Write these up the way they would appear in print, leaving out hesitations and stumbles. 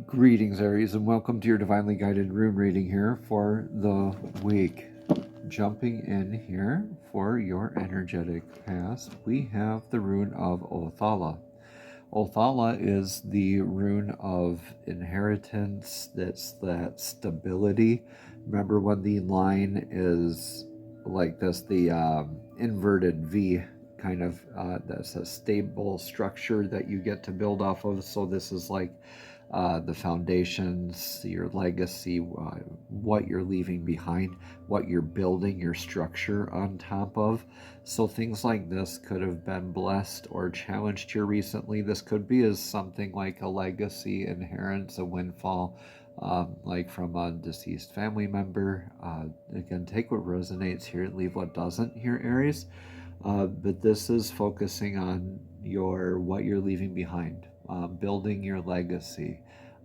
Greetings, Aries, and welcome to your divinely guided rune reading here for the week. Jumping in here for your energetic path, we have the rune of Othala. Othala is the rune of inheritance, that's that stability. Remember when the line is like this, the inverted V kind of, that's a stable structure that you get to build off of. So this is like the foundations, your legacy, what you're leaving behind, what you're building your structure on top of. So things like this could have been blessed or challenged here recently. This could be as something like a legacy, inheritance, a windfall, like from a deceased family member. Again, take what resonates here, leave what doesn't here, Aries. But this is focusing on what you're leaving behind, building your legacy.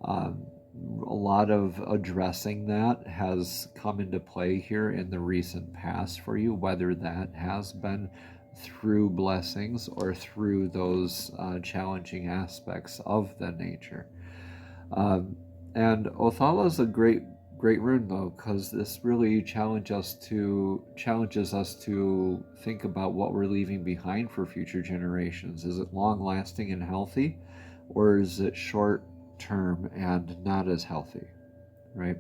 A lot of addressing that has come into play here in the recent past for you, whether that has been through blessings or through those challenging aspects of the nature. And Othala is a great rune though, because this really challenges us to think about what we're leaving behind for future generations. Is it long lasting and healthy, or is it short term and not as healthy, right?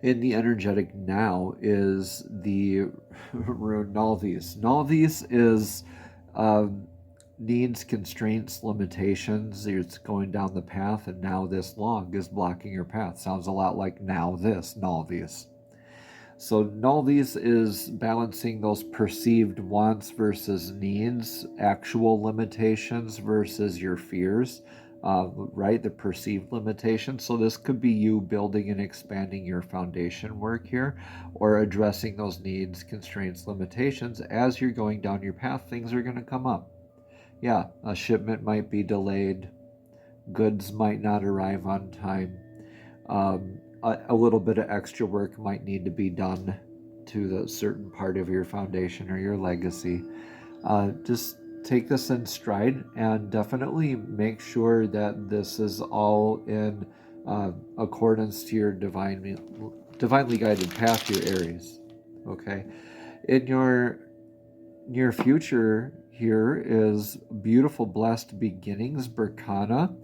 In the energetic now is the rune Nalvis. Nalvis is needs, constraints, limitations. It's going down the path, and now this long is blocking your path. Sounds a lot like now this, Nalvis. So Nalvis is balancing those perceived wants versus needs, actual limitations versus your fears, right? The perceived limitations. So this could be you building and expanding your foundation work here, or addressing those needs, constraints, limitations. As you're going down your path, things are going to come up. Yeah, a shipment might be delayed, goods might not arrive on time, a little bit of extra work might need to be done to the certain part of your foundation or your legacy. Just take this in stride and definitely make sure that this is all in accordance to your divinely guided path, your Aries. Okay, in your near future here is beautiful, blessed beginnings, Berkana.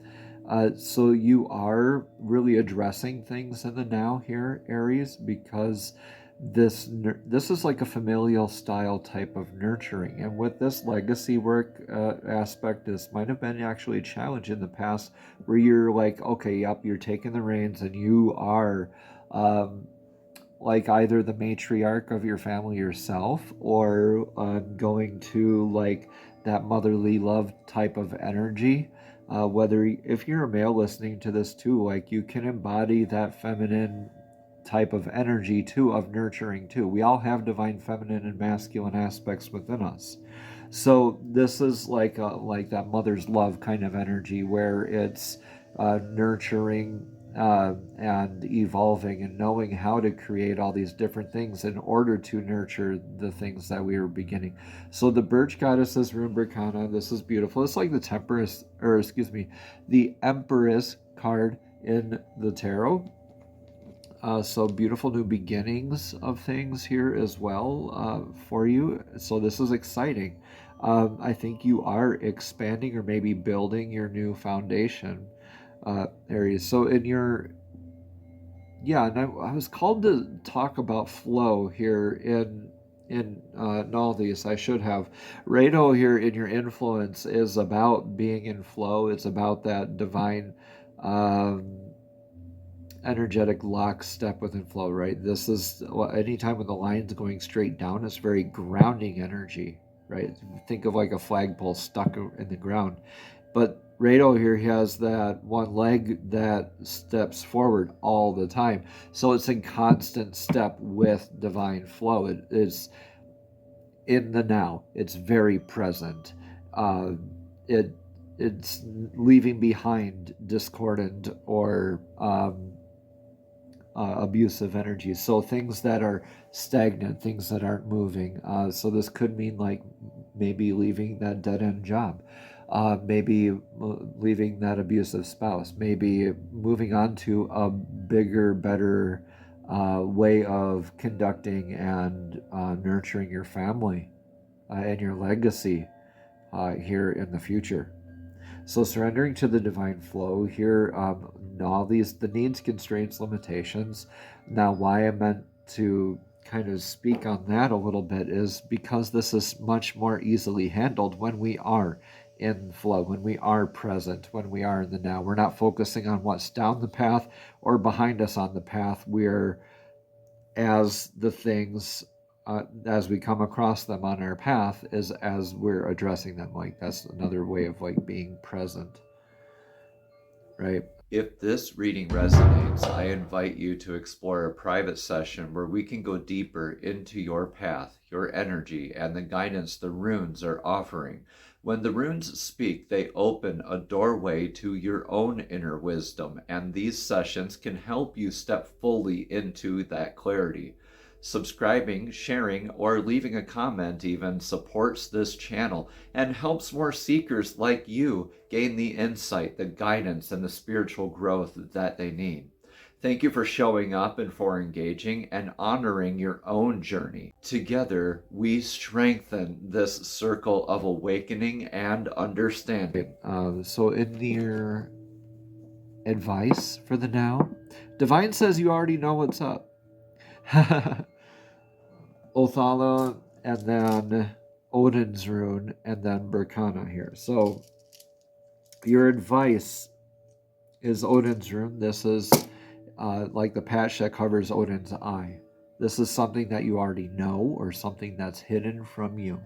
So you are really addressing things in the now here, Aries, because this is like a familial style type of nurturing. And with this legacy work aspect, this might have been actually a challenge in the past where you're like, okay, yep, you're taking the reins and you are like either the matriarch of your family yourself, or going to like that motherly love type of energy. Whether if you're a male listening to this too, like you can embody that feminine type of energy too, of nurturing too. We all have divine feminine and masculine aspects within us. So this is like that mother's love kind of energy where it's nurturing and evolving and knowing how to create all these different things in order to nurture the things that we were beginning. So the birch goddess rune Berkana, this is beautiful. It's like the Temperance, or excuse me, the Empress card in the tarot. So beautiful new beginnings of things here as well for you. So this is exciting. I think you are expanding or maybe building your new foundation, Aries. So in your, yeah, and I was called to talk about flow here in all these. I should have. Rado here in your influence is about being in flow. It's about that divine energetic lockstep within flow, right? This is anytime when the line's going straight down, it's very grounding energy, right? Think of like a flagpole stuck in the ground. But Rado here has that one leg that steps forward all the time. So it's in constant step with divine flow. It is in the now. It's very present. It's leaving behind discordant or abusive energies. So things that are stagnant, things that aren't moving. So this could mean like maybe leaving that dead end job. maybe leaving that abusive spouse, maybe moving on to a bigger, better way of conducting and nurturing your family and your legacy here in the future. So surrendering to the divine flow here, all these, the needs, constraints, limitations. Now, why I meant to kind of speak on that a little bit is because this is much more easily handled when we are in flow, when we are present, when we are in the now. We're not focusing on what's down the path or behind us on the path. We're, as the things as we come across them on our path, is as we're addressing them. Like, that's another way of like being present, right? If this reading resonates, I invite you to explore a private session where we can go deeper into your path, your energy, and the guidance the runes are offering. When the runes speak, they open a doorway to your own inner wisdom, and these sessions can help you step fully into that clarity. Subscribing, sharing, or leaving a comment even supports this channel and helps more seekers like you gain the insight, the guidance, and the spiritual growth that they need. Thank you for showing up and for engaging and honoring your own journey. Together, we strengthen this circle of awakening and understanding. So in your advice for the now, Divine says you already know what's up. Othala, and then Odin's rune, and then Berkana here. So your advice is Odin's rune. This is like the patch that covers Odin's eye. This is something that you already know or something that's hidden from you.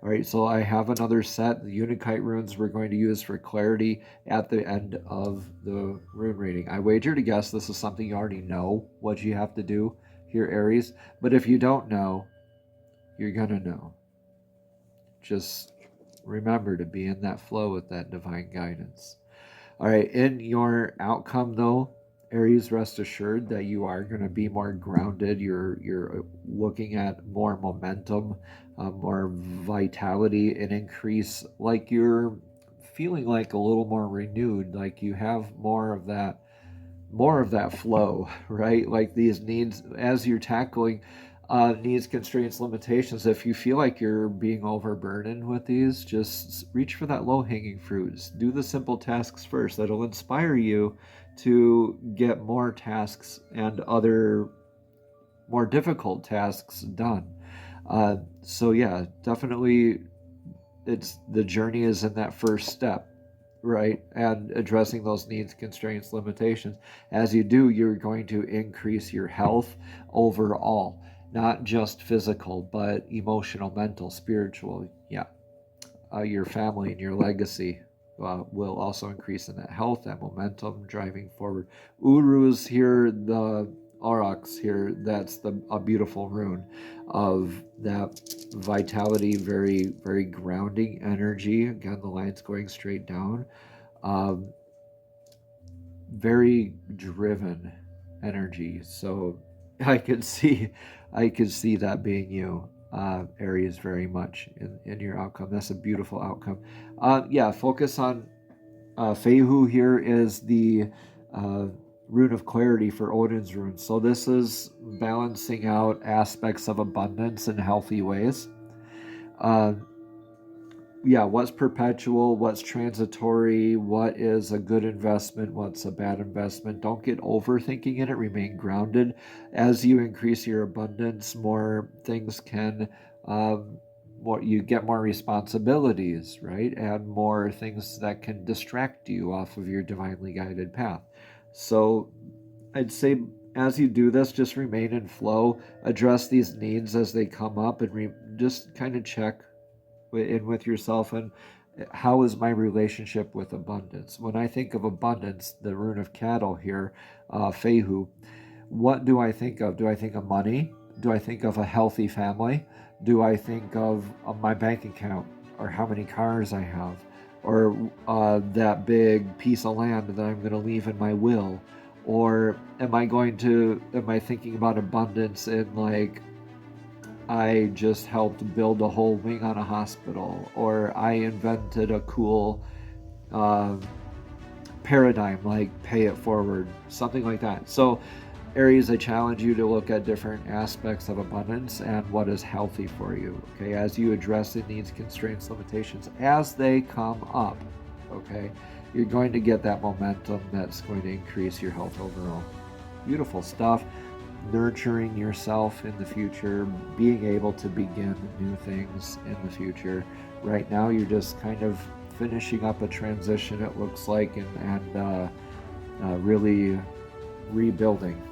All right, so I have another set, the Unikite runes we're going to use for clarity at the end of the rune reading. I wager to guess this is something you already know what you have to do here, Aries. But if you don't know, you're going to know. Just remember to be in that flow with that divine guidance. All right, in your outcome, though, Aries, rest assured that you are going to be more grounded. You're looking at more momentum, more vitality, and increase. Like you're feeling like a little more renewed. Like you have more of that flow, right? Like these needs, as you're tackling needs, constraints, limitations. If you feel like you're being overburdened with these, just reach for that low-hanging fruits. Do the simple tasks first. That'll inspire you to get more tasks and other more difficult tasks done. So yeah, definitely the journey is in that first step, right? And addressing those needs, constraints, limitations. As you do, you're going to increase your health overall, not just physical, but emotional, mental, spiritual. Yeah. Your family and your legacy will also increase in that health, that momentum, driving forward. Uru's here, the Aurochs here, that's a beautiful rune of that vitality, very, very grounding energy. Again, the line's going straight down. Very driven energy. So I could see that being you, Aries, very much in your outcome. That's a beautiful outcome. Yeah, focus on Fehu here is the rune of clarity for Odin's rune. So this is balancing out aspects of abundance in healthy ways. Yeah, what's perpetual, what's transitory, what is a good investment, what's a bad investment. Don't get overthinking in it. Remain grounded. As you increase your abundance, more things can, you get more responsibilities, right? And more things that can distract you off of your divinely guided path. So I'd say as you do this, just remain in flow, address these needs as they come up, and just kind of check in with yourself and how is my relationship with abundance. When I think of abundance, the rune of cattle here, Fehu, what do I think of? Do I think of money? Do I think of a healthy family? Do I think of my bank account, or how many cars I have, or that big piece of land that I'm going to leave in my will? Or am I thinking about abundance in like I just helped build a whole wing on a hospital, or I invented a cool paradigm like pay it forward, something like that. So Aries, I challenge you to look at different aspects of abundance and what is healthy for you, okay, as you address the needs, constraints, limitations as they come up, okay? You're going to get that momentum that's going to increase your health overall. Beautiful stuff. Nurturing yourself in the future, being able to begin new things in the future. Right now, you're just kind of finishing up a transition, it looks like, and really rebuilding.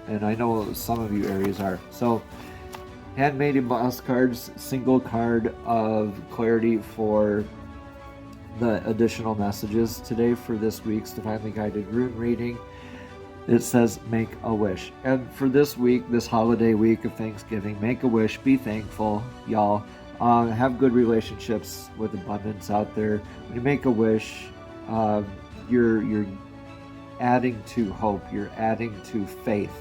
And I know some of you Aries are. So, handmade boss cards, single card of clarity for the additional messages today for this week's Divinely Guided Rune reading. It says, make a wish. And for this week, this holiday week of Thanksgiving, make a wish, be thankful, y'all. Have good relationships with abundance out there. When you make a wish, you're adding to hope, you're adding to faith,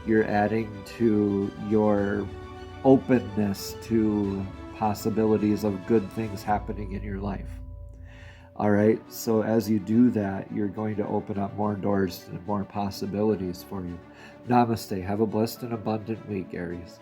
you're adding to your openness to possibilities of good things happening in your life. All right, so as you do that, you're going to open up more doors and more possibilities for you. Namaste. Have a blessed and abundant week, Aries.